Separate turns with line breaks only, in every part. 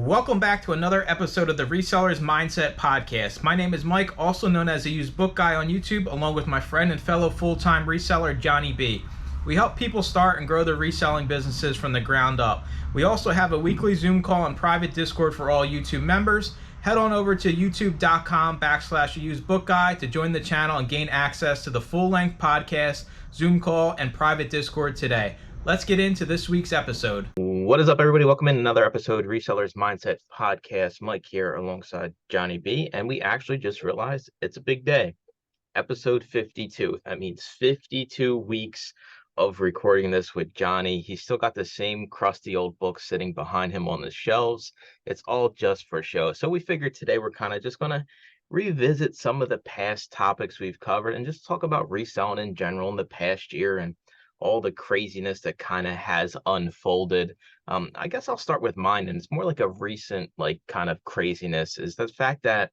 Welcome back to another episode of the Resellers Mindset Podcast. My name is Mike, also known as the Used Book Guy on YouTube, along with my friend and fellow full-time reseller, Johnny B. We help people start and grow their reselling businesses from the ground up. We also have a weekly Zoom call and private Discord for all YouTube members. Head on over to youtube.com/usedbookguy to join the channel and gain access to the full-length podcast, Zoom call, and private Discord today. Let's get into this week's episode.
What is up, everybody? Welcome in another episode of Resellers Mindset Podcast. Mike here alongside Johnny B. And we actually just realized it's a big day. Episode 52. That means 52 weeks of recording this with Johnny. He's still got the same crusty old books sitting behind him on the shelves. It's all just for show. So we figured today we're kind of just going to revisit some of the past topics we've covered and just talk about reselling in general in the past year and all the craziness that kind of has unfolded. I guess I'll start with mine, and it's more like a recent kind of craziness is the fact that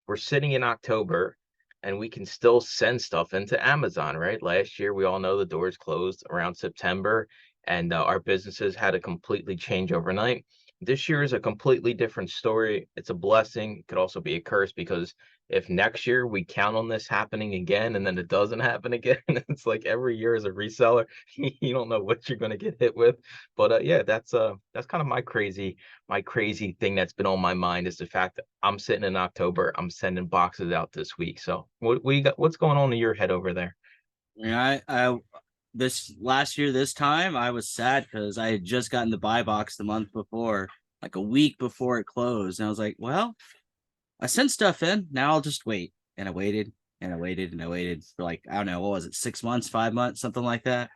we're sitting in October and we can still send stuff into Amazon, right? Last year, we all know the doors closed around September and our businesses had to completely change overnight. This year is a completely different story. It's a blessing. It could also be a curse because if next year we count on this happening again and then it doesn't happen again, it's like every year as a reseller, you don't know what you're going to get hit with. But yeah, that's kind of my crazy thing that's been on my mind is the fact that I'm sitting in October, I'm sending boxes out this week. So what's going on in your head over there?
Yeah, I this last year, this time I was sad because I had just gotten the buy box the month before, like a week before it closed. And I was like, well, I sent stuff in. Now I'll just wait. And I waited and I waited and I waited for I don't know, what was it, 6 months, 5 months, something like that.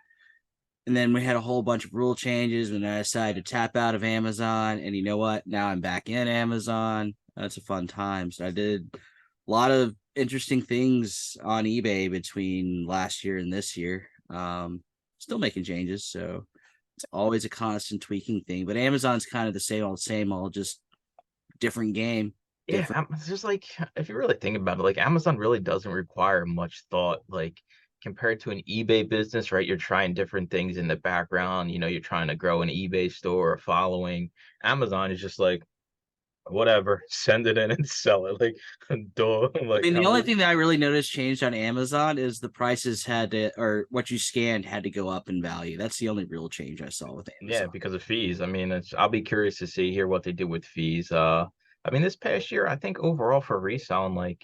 And then we had a whole bunch of rule changes and I decided to tap out of Amazon. And you know what? Now I'm back in Amazon. That's a fun time. So I did a lot of interesting things on eBay between last year and this year. Still making changes, so it's always a constant tweaking thing. But Amazon's kind of the same old, just different game.
Yeah, it's just if you really think about it, Amazon really doesn't require much thought, compared to an eBay business, right? You're trying different things in the background, you're trying to grow an eBay store or following. Amazon is just whatever, send it in and sell it. Duh.
I mean, the only thing that I really noticed changed on Amazon is the prices had to, or what you scanned had to go up in value. That's the only real change I saw with Amazon.
Yeah, because of fees. I mean, I'll be curious to see here what they do with fees. I mean, this past year, I think overall for reselling,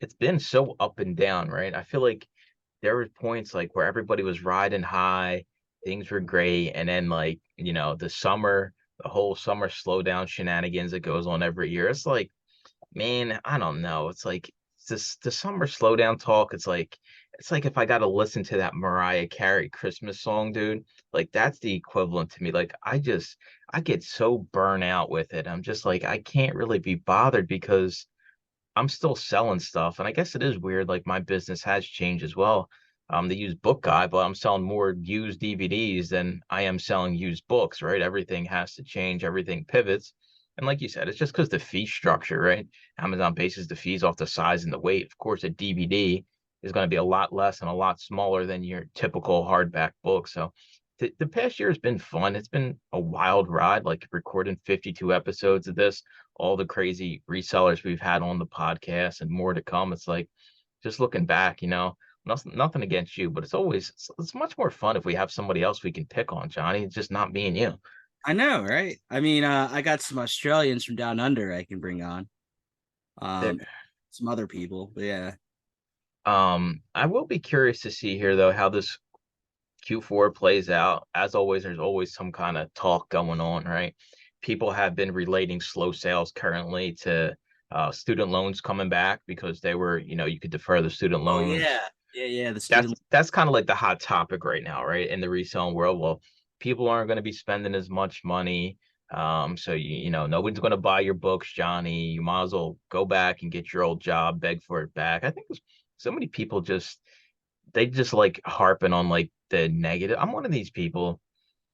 it's been so up and down, right? I feel like there were points where everybody was riding high, things were great, and then the whole summer slowdown shenanigans that goes on every year. It's man, I don't know. It's this the summer slowdown talk. It's like if I got to listen to that Mariah Carey Christmas song, dude. That's the equivalent to me. I get so burnt out with it. I'm just I can't really be bothered because I'm still selling stuff. And I guess it is weird. My business has changed as well. The used book guy, but I'm selling more used DVDs than I am selling used books, right? Everything has to change, everything pivots. And like you said, it's just because the fee structure, right? Amazon bases the fees off the size and the weight. Of course, a DVD is going to be a lot less and a lot smaller than your typical hardback book. So the past year has been fun. It's been a wild ride, recording 52 episodes of this, all the crazy resellers we've had on the podcast and more to come. It's just looking back, nothing against you, but it's much more fun if we have somebody else we can pick on, Johnny. It's just not being you.
I know, right? I mean, I got some Australians from down under I can bring on. Some other people, but yeah.
I will be curious to see here though how this Q4 plays out. As always, there's always some kind of talk going on, right? People have been relating slow sales currently to student loans coming back because they were, you could defer the student loans.
Oh, yeah.
That's kind of the hot topic right now, right? In the reselling world. Well, people aren't going to be spending as much money. So nobody's going to buy your books, Johnny. You might as well go back and get your old job, beg for it back. I think so many people they just harping on the negative. I'm one of these people.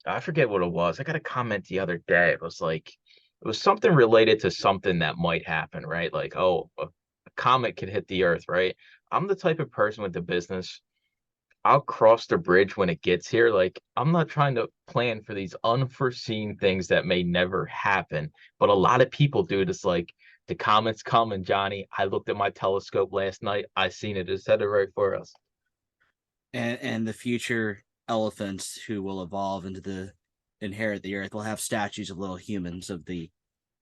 I forget what it was. I got a comment the other day. It was something related to something that might happen, right? A comet could hit the earth, right? I'm the type of person with the business. I'll cross the bridge when it gets here. Like, I'm not trying to plan for these unforeseen things that may never happen. But a lot of people do it. It's like the comments coming, Johnny. I looked at my telescope last night. I seen it. It said it right for us.
And the future elephants who will evolve into inherit the earth will have statues of little humans of the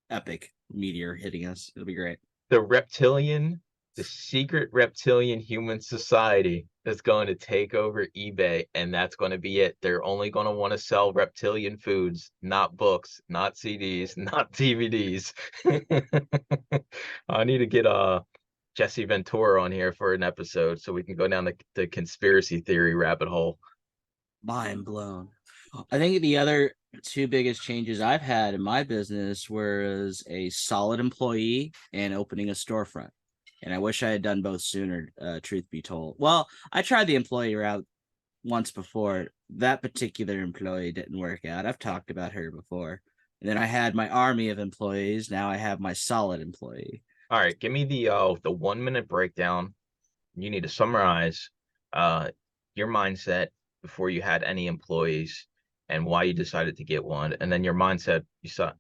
epic meteor hitting us. It'll be great.
The secret reptilian human society is going to take over eBay, and that's going to be it. They're only going to want to sell reptilian foods, not books, not CDs, not DVDs. I need to get Jesse Ventura on here for an episode so we can go down the conspiracy theory rabbit hole.
Mind blown. I think the other two biggest changes I've had in my business was a solid employee and opening a storefront. And I wish I had done both sooner, truth be told. Well, I tried the employee route once before. That particular employee didn't work out. I've talked about her before. And then I had my army of employees. Now I have my solid employee.
All right, give me the 1 minute breakdown. You need to summarize your mindset before you had any employees and why you decided to get one, and then your mindset you saw,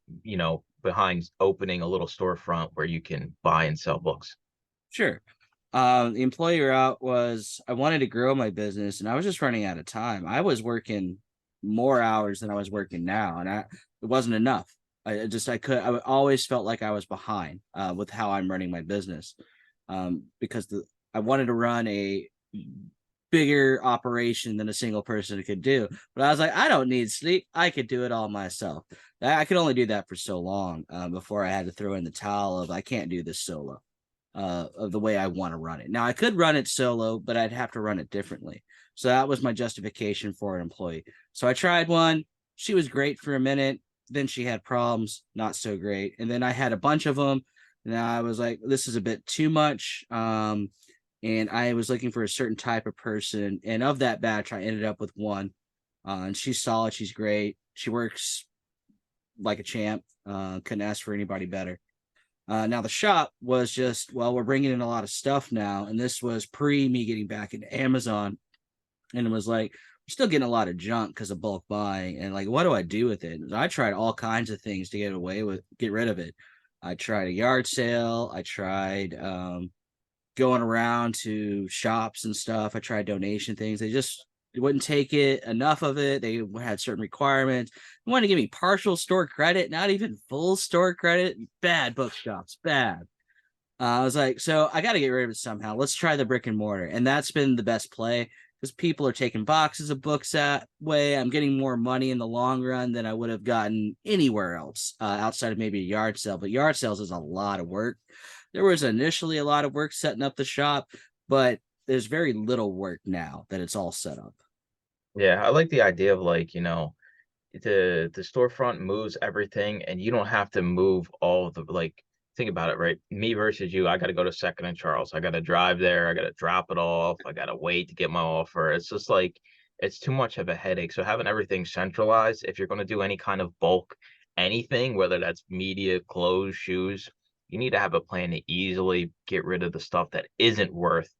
behind opening a little storefront where you can buy and sell books.
Sure. The employee route was I wanted to grow my business and I was just running out of time. I was working more hours than I was working now, and it wasn't enough. I always felt like I was behind with how I'm running my business, because I wanted to run a bigger operation than a single person could do. But I was like, I don't need sleep. I could do it all myself. I could only do that for so long before I had to throw in the towel of I can't do this solo of the way I want to run it. Now I could run it solo, but I'd have to run it differently. So that was my justification for an employee. So I tried one. She was great for a minute. Then she had problems, not so great. And then I had a bunch of them. Now I was like, this is a bit too much. And I was looking for a certain type of person. And of that batch, I ended up with one. And she's solid. She's great. She works like a champ. Couldn't ask for anybody better. Now the shop was just, well, we're bringing in a lot of stuff now. And this was pre me getting back into Amazon. And it was like, we're still getting a lot of junk because of bulk buying. And like, what do I do with it? I tried all kinds of things to get rid of it. I tried a yard sale. I tried going around to shops and stuff. I tried donation things. They wouldn't take it, enough of it. They had certain requirements. They wanted to give me partial store credit, not even full store credit. Bad bookshops, bad. I was like, so I got to get rid of it somehow. Let's try the brick and mortar. And that's been the best play because people are taking boxes of books that way. I'm getting more money in the long run than I would have gotten anywhere else outside of maybe a yard sale. But yard sales is a lot of work. There was initially a lot of work setting up the shop, but there's very little work now that it's all set up.
Yeah, I like the idea of like, the storefront moves everything and you don't have to move all the like think about it, right? Me versus you, I got to go to Second and Charles. I got to drive there. I got to drop it off. I got to wait to get my offer. It's just like it's too much of a headache. So having everything centralized, if you're going to do any kind of bulk anything, whether that's media, clothes, shoes, you need to have a plan to easily get rid of the stuff that isn't worth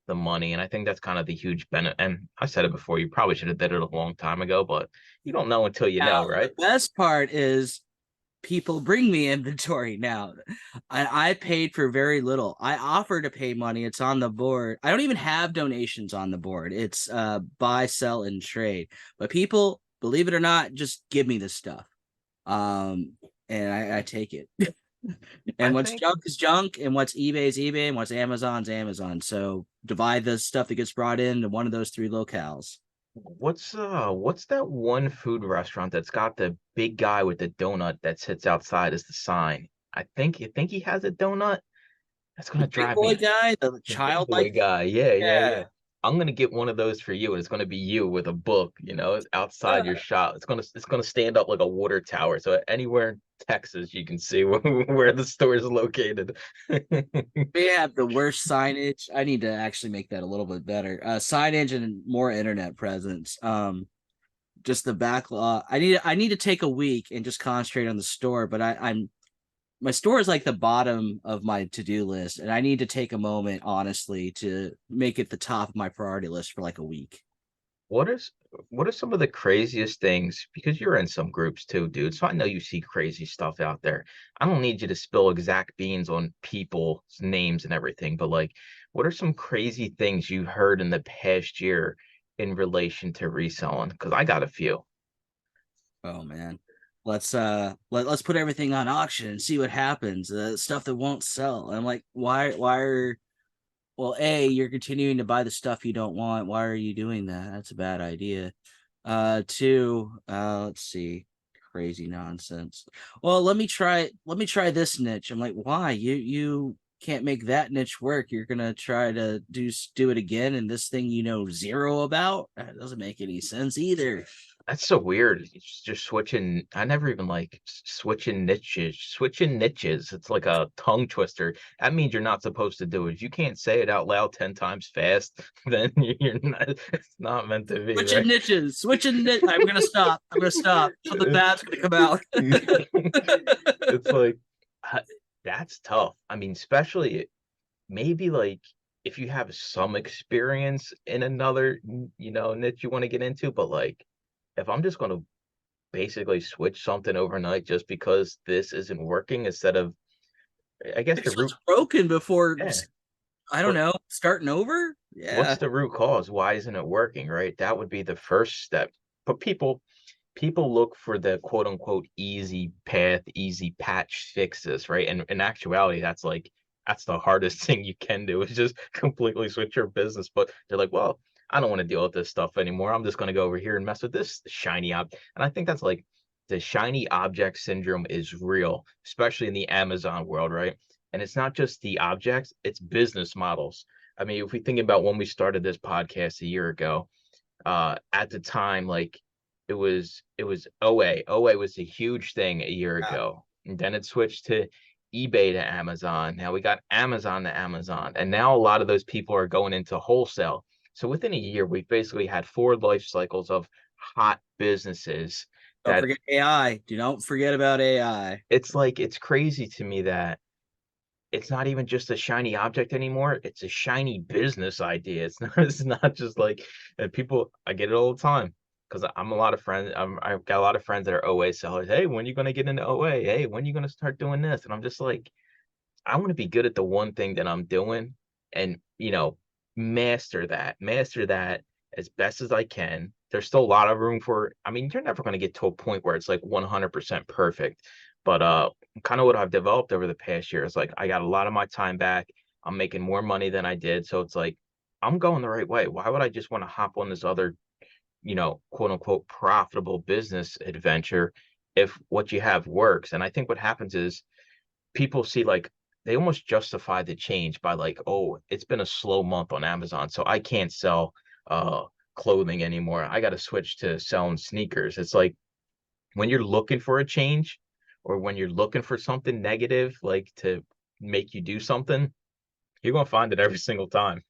the money. And I think that's kind of the huge benefit. And I said it before, you probably should have did it a long time ago, but you don't know until you know, right?
The best part is people bring me inventory now. I paid for very little. I offer to pay money. It's on the board. I don't even have donations on the board. It's buy, sell, and trade. But people, believe it or not, just give me this stuff. And I take it. And what's junk is junk, and what's eBay is eBay, and what's Amazon's Amazon. So divide the stuff that gets brought into one of those three locales.
What's that one food restaurant that's got the big guy with the donut that sits outside as the sign? I think he has a donut. That's gonna drive me.
Guy, the childlike
guy. Yeah. I'm gonna get one of those for you, and it's gonna be you with a book, outside your shop. It's gonna stand up like a water tower. So anywhere in Texas, you can see where the store is located.
We have the worst signage. I need to actually make that a little bit better. Signage and more internet presence. Just the backlog. I need to take a week and just concentrate on the store. But my store is like the bottom of my to-do list, and I need to take a moment, honestly, to make it the top of my priority list for like a week.
What is what are some of the craziest things? Because you're in some groups too, dude. So I know you see crazy stuff out there. I don't need you to spill exact beans on people's names and everything, but like, what are some crazy things you heard in the past year in relation to reselling? Because I got a few.
Oh man. Let's put everything on auction and see what happens. Stuff that won't sell. I'm like, why are well, A, you're continuing to buy the stuff you don't want. Why are you doing that? That's a bad idea. Two, let's see, crazy nonsense. Well, let me try this niche. I'm like, why? You can't make that niche work. You're gonna try to do it again, and this thing you know zero about? That doesn't make any sense either.
That's so weird. It's just switching. I never even like switching niches. Switching niches. It's like a tongue twister. That means you're not supposed to do it. If you can't say it out loud 10 times fast, then you're not, it's not meant to be,
Switching
right?
niches, switching niche. I'm gonna stop. I'm gonna stop. So the bad's gonna come out.
It's like uh, that's tough. I mean, especially maybe like if you have some experience in another, niche you want to get into, but like if I'm just going to basically switch something overnight just because this isn't working instead of, I guess the
Fix what's
root,
broken before
yeah,
I don't
but
know, starting over.
what's
Yeah.
the root cause? Why isn't it working, right? That would be the first step. But people look for the quote unquote easy path, easy patch fixes, right? And in actuality, that's the hardest thing you can do is just completely switch your business. But they're like, well, I don't want to deal with this stuff anymore. I'm just going to go over here and mess with this shiny object. And I think that's like the shiny object syndrome is real, especially in the Amazon world, right? And it's not just the objects, it's business models. I mean, if we think about when we started this podcast a year ago, at the time, like it was OA. OA was a huge thing a year ago. And then it switched to eBay to Amazon. Now we got Amazon to Amazon. And now a lot of those people are going into wholesale. So within a year, we've basically had 4 life cycles of hot businesses
Don't
that
forget AI. Do not forget about AI.
it's like it's crazy to me that it's not even just a shiny object anymore. It's a shiny business idea. It's not just like and people I get it all the time because I'm a lot of friends. I've got a lot of friends that are OA sellers. Hey, when are you gonna get into OA? Hey, when are you gonna start doing this? And I'm just like, I want to be good at the one thing that I'm doing and master that as best as I can. There's still a lot of room for, I mean, you're never going to get to a point where it's like 100% perfect. But kind of what I've developed over the past year is like I got a lot of my time back. I'm making more money than I did. So it's like I'm going the right way. Why would I just want to hop on this other, quote unquote profitable business adventure if what you have works? And I think what happens is people see like they almost justify the change by like, oh, it's been a slow month on Amazon, so I can't sell uh clothing anymore. I got to switch to selling sneakers. It's like when you're looking for a change or when you're looking for something negative, like to make you do something, you're gonna find it every single time.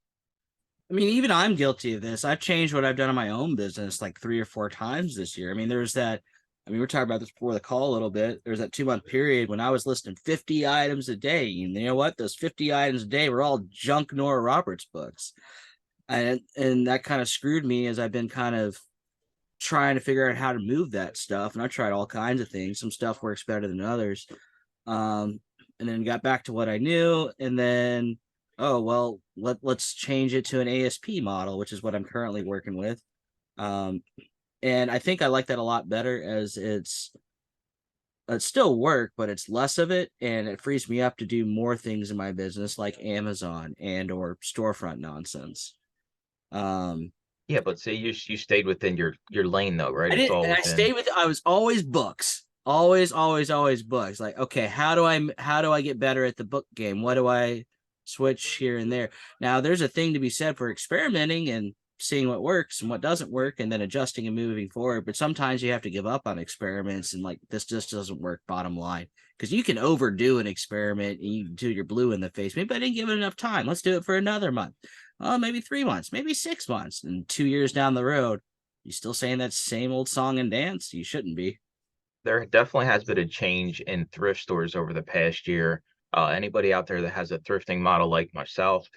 I mean, even I'm guilty of this. I've changed what I've done in my own business like 3 or 4 times this year. I mean, there's that. I mean, we are talking about this before the call a little bit. There's that 2 month period when I was listing 50 items a day. And you know what? Those 50 items a day were all junk Nora Roberts books. And that kind of screwed me as I've been kind of trying to figure out how to move that stuff. And I tried all kinds of things. Some stuff works better than others. Um, and then got back to what I knew. And then, oh, well, let's change it to an ASP model, which is what I'm currently working with. And I think I like that a lot better as it's still work, but it's less of it. And it frees me up to do more things in my business like Amazon and or storefront nonsense. Um,
Yeah, but see, you stayed within your lane though, right?
I
It's
didn't,
all
and I
within.
stayed with. I was always books, always books. Like, okay, how do I get better at the book game? What do I switch here and there? Now, there's a thing to be said for experimenting and seeing what works and what doesn't work, and then adjusting and moving forward. But sometimes you have to give up on experiments, and like this just doesn't work. Bottom line, because you can overdo an experiment and you do your blue in the face. Maybe I didn't give it enough time. Let's do it for another month. Oh, maybe 3 months, maybe 6 months, and 2 years down the road you still saying that same old song and dance? You shouldn't be.
There definitely has been a change in thrift stores over the past year. Anybody out there that has a thrifting model like myself,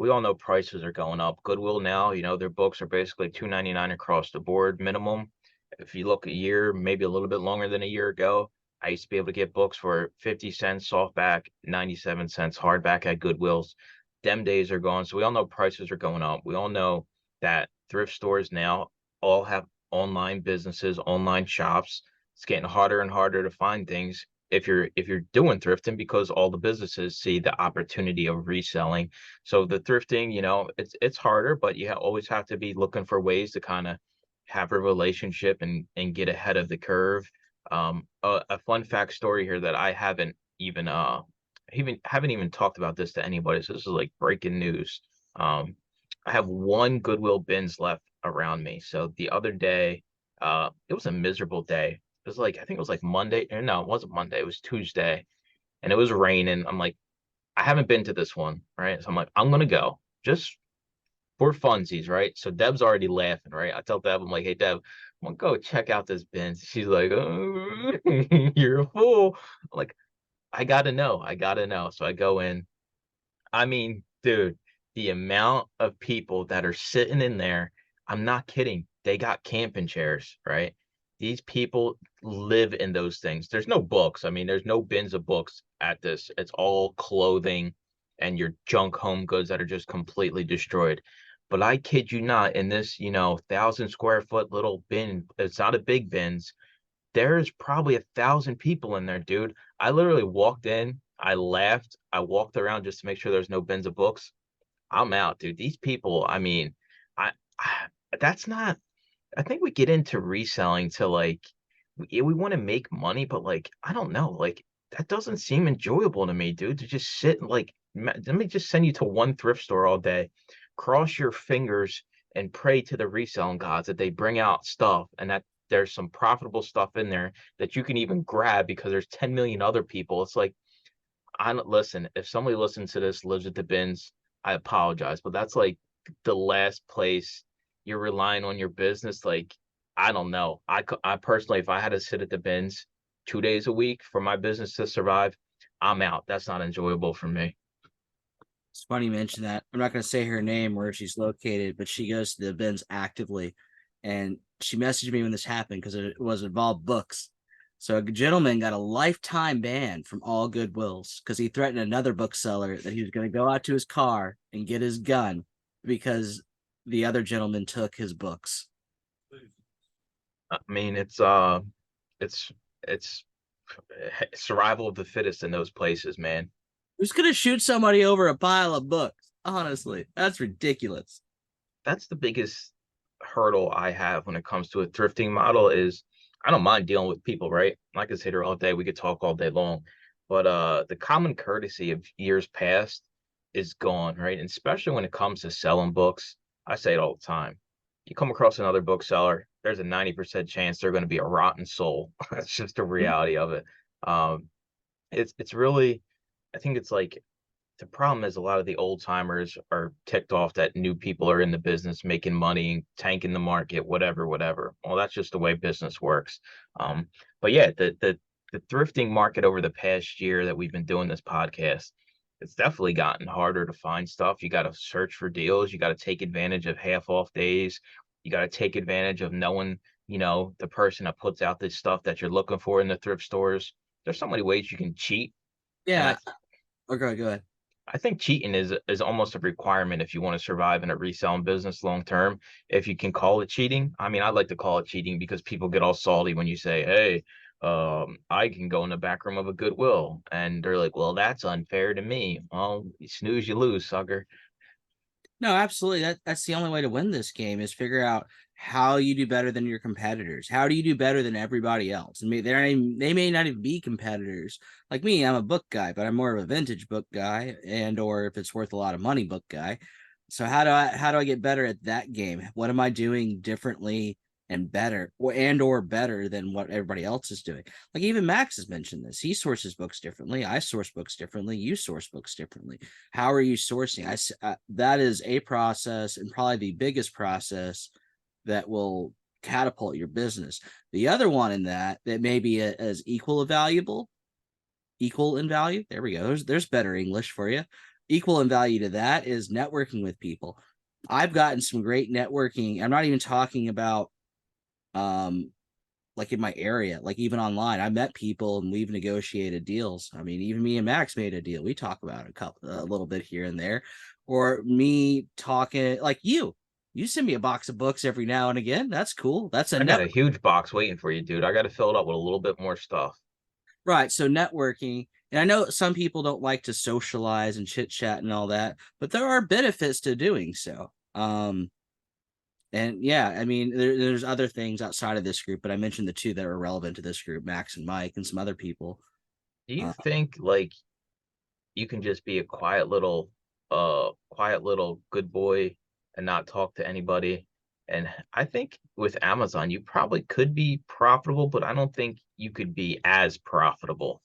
we all know prices are going up. Goodwill now, their books are basically $2.99 across the board minimum. If you look a year, maybe a little bit longer than a year ago, I used to be able to get books for 50 cents softback, 97 cents hardback at Goodwills. Them days are gone. So we all know prices are going up. We all know that thrift stores now all have online businesses, online shops. It's getting harder and harder to find things if you're doing thrifting, because all the businesses see the opportunity of reselling. So the thrifting, it's harder, but you always have to be looking for ways to kind of have a relationship and get ahead of the curve. A fun fact story here that I haven't even talked about this to anybody, so this is like breaking news. I have one Goodwill bins left around me. So the other day, it was a miserable day. It was like, I think it was like Monday. Or no, it wasn't Monday. It was Tuesday, and it was raining. I'm like, I haven't been to this one, right? So I'm like, I'm gonna go just for funsies, right? So Deb's already laughing, right? I tell Deb, I'm like, hey Deb, I'm gonna go check out this bin. She's like, oh, you're a fool. I'm like, I gotta know. I gotta know. So I go in. I mean, dude, the amount of people that are sitting in there, I'm not kidding. They got camping chairs, right? These people live in those things. There's no books. I mean, there's no bins of books at this. It's all clothing and your junk home goods that are just completely destroyed. But I kid you not, in this, 1,000 square foot little bin, it's not a big bins. There's probably 1,000 people in there, dude. I literally walked in, I laughed, I walked around just to make sure there's no bins of books. I'm out, dude. These people, I mean, I that's not. I think we get into reselling to like we want to make money, but like I don't know, like that doesn't seem enjoyable to me, dude. To just sit and like let me just send you to one thrift store all day, cross your fingers and pray to the reselling gods that they bring out stuff and that there's some profitable stuff in there that you can even grab because there's 10 million other people. It's like I don't listen. If somebody listens to this lives at the bins, I apologize, but that's like the last place you're relying on your business. Like, I don't know. I personally, if I had to sit at the bins 2 days a week for my business to survive, I'm out. That's not enjoyable for me.
It's funny you mention that. I'm not going to say her name where she's located, but she goes to the bins actively. And she messaged me when this happened because it was involved books. So a gentleman got a lifetime ban from all Goodwills because he threatened another bookseller that he was going to go out to his car and get his gun because the other gentleman took his books.
I mean, it's survival of the fittest in those places, man.
Who's going to shoot somebody over a pile of books? Honestly, that's ridiculous.
That's the biggest hurdle I have when it comes to a thrifting model is I don't mind dealing with people, right? I can sit here all day. We could talk all day long. But the common courtesy of years past is gone, right? And especially when it comes to selling books, I say it all the time. You come across another bookseller, there's a 90% chance they're going to be a rotten soul. That's just the reality of it. Um, it's really, I think it's like the problem is a lot of the old timers are ticked off that new people are in the business making money, tanking the market, whatever, whatever. Well, that's just the way business works. But yeah, the thrifting market over the past year that we've been doing this podcast, it's definitely gotten harder to find stuff. You got to search for deals. You got to take advantage of half off days. You got to take advantage of knowing, the person that puts out this stuff that you're looking for in the thrift stores. There's so many ways you can cheat.
Yeah. Okay, go ahead.
I think cheating is almost a requirement if you want to survive in a reselling business long term. If you can call it cheating, I mean, I like to call it cheating because people get all salty when you say, "Hey, I can go in the back room of a Goodwill," and they're like, "Well, that's unfair to me." Well, you snooze, you lose, sucker.
No, absolutely. That's the only way to win this game is figure out how you do better than your competitors. How do you do better than everybody else? And they may not even be competitors. Like me, I'm a book guy, but I'm more of a vintage book guy, and or if it's worth a lot of money, book guy. So how do I get better at that game? What am I doing differently and better, or better than what everybody else is doing? Like even Max has mentioned this. He sources books differently. I source books differently. You source books differently. How are you sourcing? That is a process, and probably the biggest process that will catapult your business. The other one in that may be as equal in value. There we go. There's better English for you. equal in value to that is networking with people. I've gotten some great networking. I'm not even talking about like in my area, like even online. I met people and we've negotiated deals. I mean, even me and Max made a deal. We talk about a little bit here and there, or me talking like you. You send me a box of books every now and again. That's cool. That's a
I got a huge box waiting for you, dude. I got to fill it up with a little bit more stuff.
Right. So networking, and I know some people don't like to socialize and chit chat and all that, but there are benefits to doing so. And yeah, I mean, there's other things outside of this group, but I mentioned the two that are relevant to this group, Max and Mike, and some other people.
Do you think like you can just be a quiet little good boy and not talk to anybody? And I think with Amazon, you probably could be profitable, but I don't think you could be as profitable.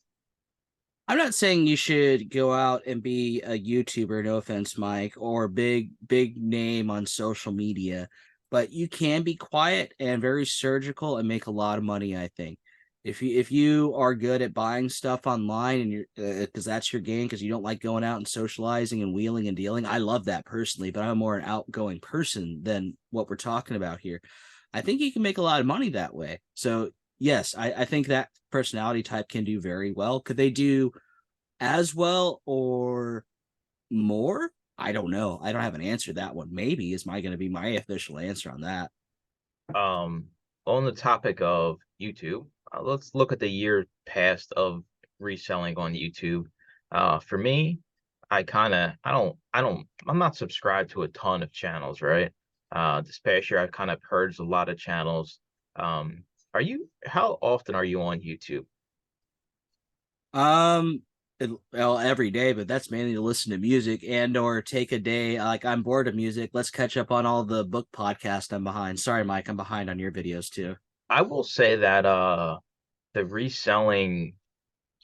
I'm not saying you should go out and be a YouTuber, no offense, Mike, or big name on social media, but you can be quiet and very surgical and make a lot of money, I think. If you are good at buying stuff online and you're because that's your game, because you don't like going out and socializing and wheeling and dealing. I love that personally, but I'm more an outgoing person than what we're talking about here. I think you can make a lot of money that way. So yes, I think that personality type can do very well. Could they do as well or more? I don't know. I don't have an answer to that one. Maybe is my going to be my official answer on that.
Um, on the topic of YouTube, let's look at the year past of reselling on YouTube. For me, I'm not subscribed to a ton of channels, right? This past year, I've kind of purged a lot of channels. How often are you on YouTube?
Um, well, every day, but that's mainly to listen to music and or take a day. Like I'm bored of music. Let's catch up on all the book podcast I'm behind. Sorry, Mike, I'm behind on your videos too.
I will say that the reselling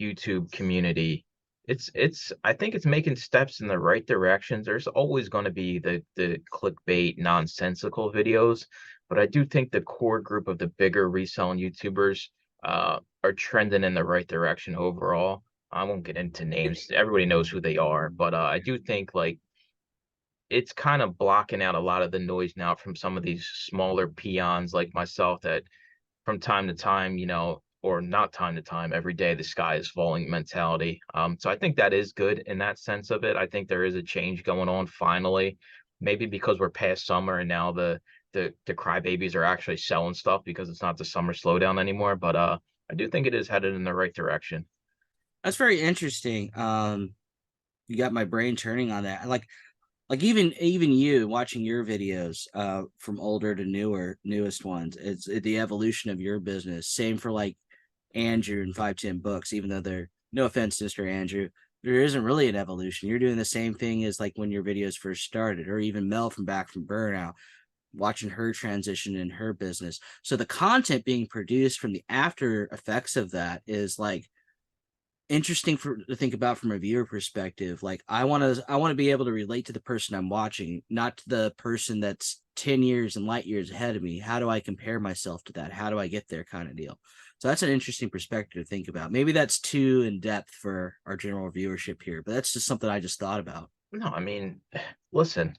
YouTube community, it's I think it's making steps in the right directions. There's always going to be the clickbait nonsensical videos, but I do think the core group of the bigger reselling YouTubers are trending in the right direction overall. I won't get into names. Everybody knows who they are, but I do think like it's kind of blocking out a lot of the noise now from some of these smaller peons like myself that from time to time, or not time to time, every day the sky is falling mentality. So I think that is good in that sense of it. I think there is a change going on finally, maybe because we're past summer and now the crybabies are actually selling stuff because it's not the summer slowdown anymore. But I do think it is headed in the right direction.
That's very interesting. You got my brain turning on that. Like even you watching your videos from older to newest ones, it's the evolution of your business. Same for like Andrew and 510 books, even though they're no offense, Mr. Andrew, there isn't really an evolution. You're doing the same thing as like when your videos first started, or even Mel from Back from Burnout, watching her transition in her business. So the content being produced from the after effects of that is like interesting to think about from a viewer perspective. Like I want to be able to relate to the person I'm watching, not to the person that's 10 years and light years ahead of me. How do I compare myself to that? How do I get there, kind of deal? So that's an interesting perspective to think about. Maybe that's too in depth for our general viewership here, but that's just something I just thought about.
No, I mean, listen,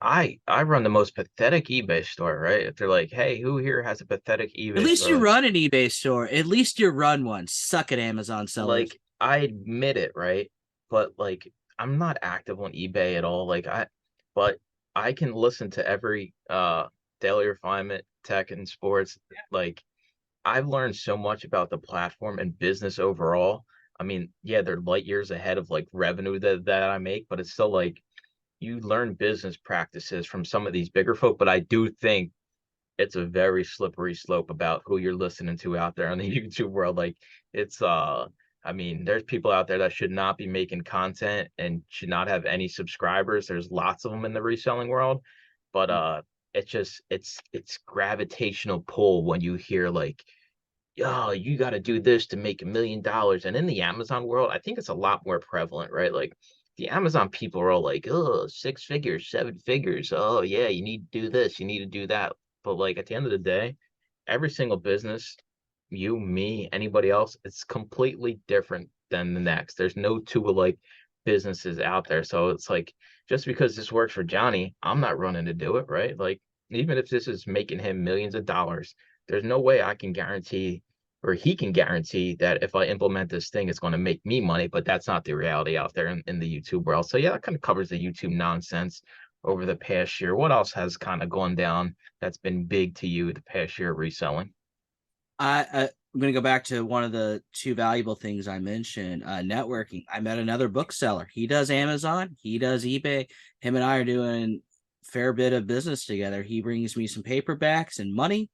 I run the most pathetic eBay store, right? If they're like, hey, who here has a pathetic
At
eBay
least you
store?
run an eBay store. At least you run one. Suck it, Amazon sellers.
Like, I admit it, right? But like, I'm not active on eBay at all. But I can listen to every daily refinement, tech, and sports. Like, I've learned so much about the platform and business overall. I mean, yeah, they're light years ahead of like revenue that I make, but it's still like you learn business practices from some of these bigger folk. But I do think it's a very slippery slope about who you're listening to out there on the YouTube world. Like it's I mean, there's people out there that should not be making content and should not have any subscribers. There's lots of them in the reselling world, but it's gravitational pull when you hear like, oh, you got to do this to make $1 million. And in the Amazon world, I think it's a lot more prevalent, right? Like the Amazon people are all like, oh, 6 figures, 7 figures. Oh, yeah, you need to do this, you need to do that. But like at the end of the day, every single business, you, me, anybody else, it's completely different than the next. There's no two alike. businesses out there. So it's like, just because this works for Johnny, I'm not running to do it, right? Like, even if this is making him millions of dollars, there's no way I can guarantee, or he can guarantee, that if I implement this thing, it's going to make me money. But that's not the reality out there in the YouTube world. So yeah, that kind of covers the YouTube nonsense over the past year. What else has kind of gone down that's been big to you the past year of reselling?
I'm going to go back to one of the two valuable things I mentioned, networking. I met another bookseller. He does Amazon, he does eBay. Him and I are doing a fair bit of business together. He brings me some paperbacks and money,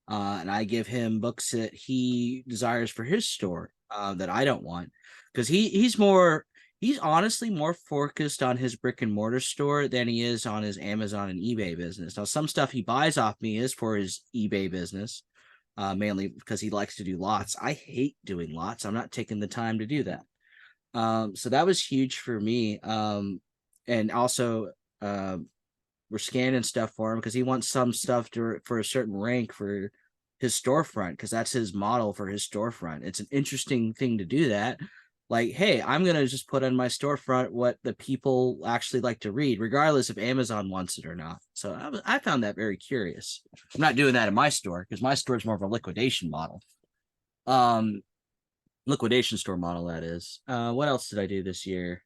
and I give him books that he desires for his store that I don't want, because he's honestly more focused on his brick and mortar store than he is on his Amazon and eBay business. Now, some stuff he buys off me is for his eBay business, mainly because he likes to do lots. I hate doing lots. I'm not taking the time to do that. So that was huge for me. And also, we're scanning stuff for him because he wants some stuff for a certain rank for his storefront, because that's his model for his storefront. It's an interesting thing to do that. Like, hey, I'm going to just put on my storefront what the people actually like to read, regardless if Amazon wants it or not. So I found that very curious. I'm not doing that in my store because my store is more of a liquidation model. Liquidation store model, that is. What else did I do this year?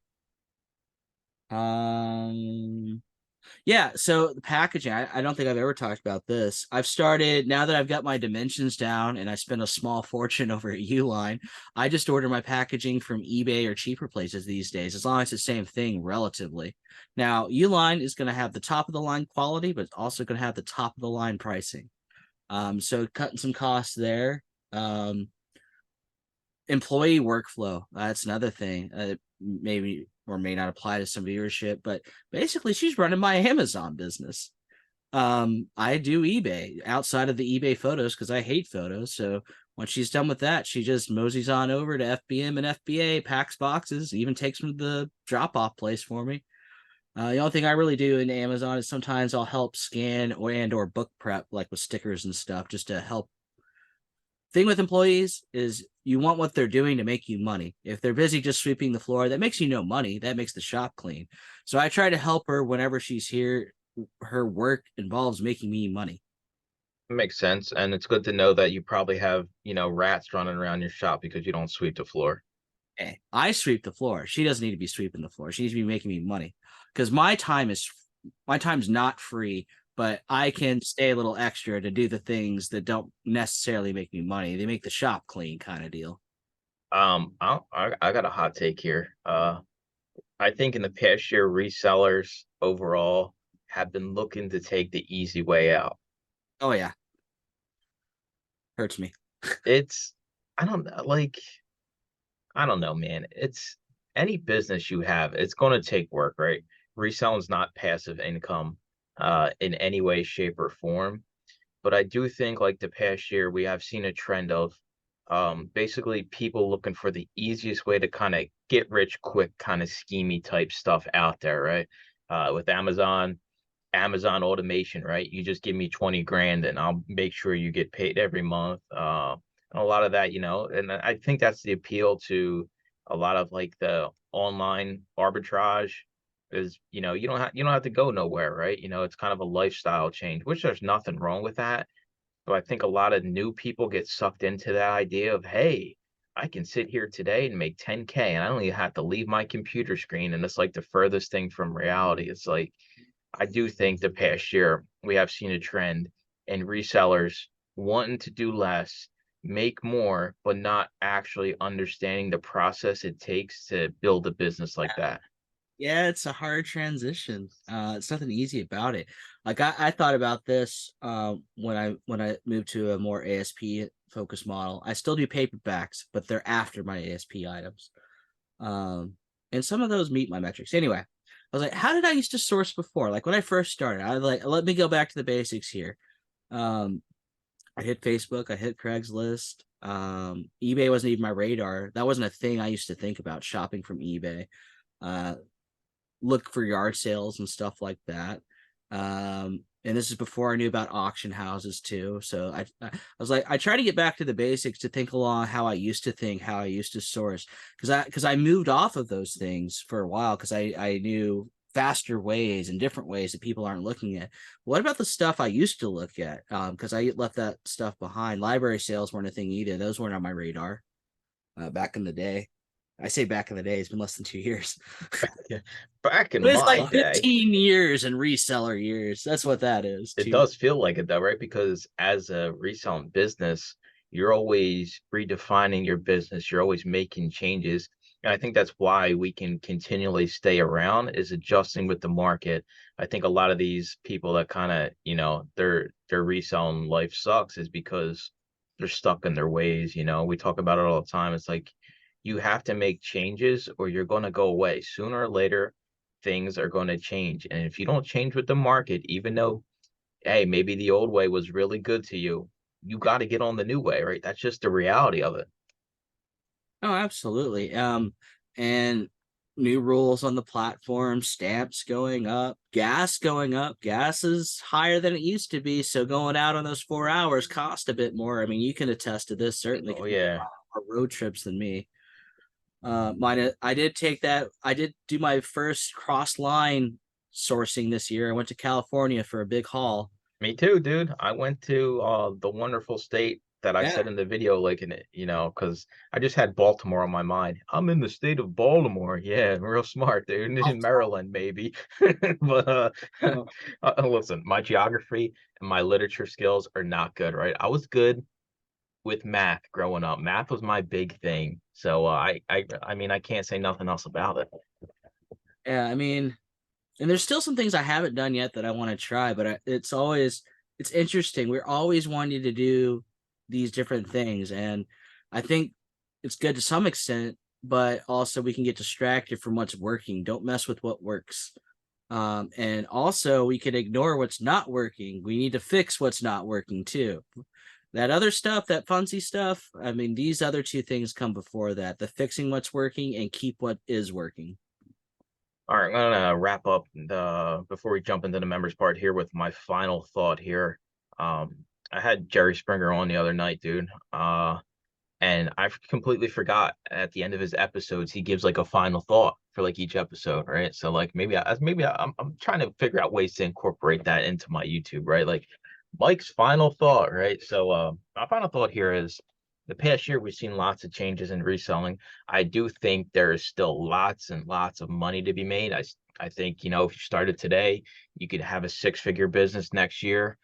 Yeah, so the packaging, I don't think I've ever talked about this. I've started, now that I've got my dimensions down and I spent a small fortune over at Uline, I just order my packaging from eBay or cheaper places these days, as long as it's the same thing relatively. Now, Uline is going to have the top of the line quality, but it's also going to have the top of the line pricing. So cutting some costs there. Employee workflow, that's another thing. Maybe or may not apply to some viewership, but basically she's running my Amazon business. I do eBay outside of the eBay photos because I hate photos. So when she's done with that, she just moseys on over to FBM and FBA, packs boxes, even takes them to the drop-off place for me. The only thing I really do in Amazon is sometimes I'll help scan or book prep, like with stickers and stuff, just to help. Thing with employees is you want what they're doing to make you money. If they're busy just sweeping the floor, that makes you no money. That makes the shop clean. So I try to help her whenever she's here. Her work involves making me money.
It makes sense. And it's good to know that you probably have, rats running around your shop because you don't sweep the floor.
Hey, I sweep the floor. She doesn't need to be sweeping the floor. She needs to be making me money, because my time's not free, but I can stay a little extra to do the things that don't necessarily make me money. They make the shop clean, kind of deal.
I got a hot take here. I think in the past year, resellers overall have been looking to take the easy way out.
Oh yeah, hurts me.
It's, I don't know, I don't know, man. It's any business you have, it's going to take work, right? Reselling's not passive income, in any way, shape, or form. But I do think, like the past year, we have seen a trend of basically people looking for the easiest way to kind of get rich quick, kind of schemy type stuff out there, right? With Amazon automation, right? You just give me 20 grand and I'll make sure you get paid every month. And a lot of that, and I think that's the appeal to a lot of like the online arbitrage is, you don't have to go nowhere, right? It's kind of a lifestyle change, which there's nothing wrong with that. So I think a lot of new people get sucked into that idea of, hey, I can sit here today and make 10K and I don't even have to leave my computer screen. And it's like the furthest thing from reality. It's like, I do think the past year we have seen a trend in resellers wanting to do less, make more, but not actually understanding the process it takes to build a business like that.
Yeah, it's a hard transition. It's nothing easy about it. Like I thought about this when I moved to a more ASP focused model. I still do paperbacks, but they're after my ASP items. And some of those meet my metrics. Anyway, I was like, how did I used to source before? Like when I first started, I was like, let me go back to the basics here. I hit Facebook, I hit Craigslist. eBay wasn't even my radar. That wasn't a thing I used to think about, shopping from eBay. Look for yard sales and stuff like that. And this is before I knew about auction houses too. So I was like, I try to get back to the basics to think along how I used to think, how I used to source, because I moved off of those things for a while because I knew faster ways and different ways that people aren't looking at. What about the stuff I used to look at? Because I left that stuff behind. Library sales weren't a thing either. Those weren't on my radar back in the day. I say back in the day, it's been less than 2 years.
Yeah. Back in
But it's
my
like
day,
15 years in reseller years. That's what that is.
it does feel like it though, right? Because as a reselling business, you're always redefining your business. You're always making changes. And I think that's why we can continually stay around is adjusting with the market. I think a lot of these people that kind of, their reselling life sucks is because they're stuck in their ways. We talk about it all the time. It's like you have to make changes or you're going to go away. Sooner or later, things are going to change. And if you don't change with the market, even though, hey, maybe the old way was really good to you, you got to get on the new way, right? That's just the reality of it.
Oh, absolutely. And new rules on the platform, stamps going up, gas going up. Gas is higher than it used to be. So going out on those 4 hours cost a bit more. I mean, you can attest to this, certainly.
Oh, yeah.
More road trips than me. I did do my first Crossline sourcing this year. I went to California for a big haul.
Me too, dude. I went to the wonderful state that I said in the video, like in it, because I just had Baltimore on my mind. I'm in the state of Baltimore. Yeah, real smart, dude. In Maryland, maybe. But listen, my geography and my literature skills are not good, right? I was good with math growing up. Math was my big thing. So I mean, I can't say nothing else about it.
Yeah, I mean, and there's still some things I haven't done yet that I want to try, but it's interesting. We're always wanting to do these different things, and I think it's good to some extent, but also we can get distracted from what's working. Don't mess with what works. And also we can ignore what's not working. We need to fix what's not working too. That other stuff, that fancy stuff, I mean, these other two things come before that, the fixing what's working and keep what is working.
All right, I'm gonna wrap up before we jump into the members part here with my final thought here. I had Jerry Springer on the other night, dude. And I completely forgot at the end of his episodes, he gives like a final thought for like each episode, right? So like I'm trying to figure out ways to incorporate that into my YouTube, right? Like Mike's final thought, right? So my final thought here is the past year we've seen lots of changes in reselling. I do think there is still lots and lots of money to be made. I think, if you started today, you could have a 6-figure business next year.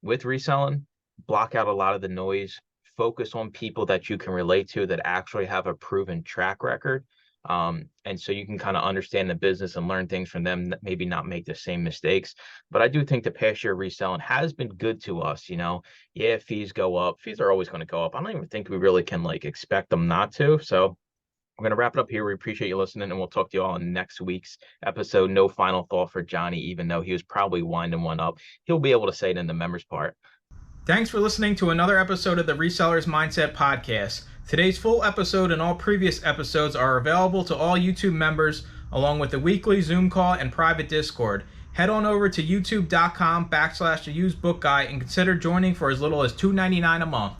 With reselling, block out a lot of the noise, focus on people that you can relate to that actually have a proven track record. And so you can kind of understand the business and learn things from them that maybe not make the same mistakes. But I do think the past year reselling has been good to us. Yeah, fees go up. Fees are always going to go up. I don't even think we really can like expect them not to. So we're going to wrap it up here. We appreciate you listening, and we'll talk to you all in next week's episode. No final thought for Johnny, even though he was probably winding one up. He'll be able to say it in the members part.
Thanks for listening to another episode of the Resellers Mindset Podcast. Today's full episode and all previous episodes are available to all YouTube members, along with the weekly Zoom call and private Discord. Head on over to youtube.com/theusedbookguy and consider joining for as little as $2.99 a month.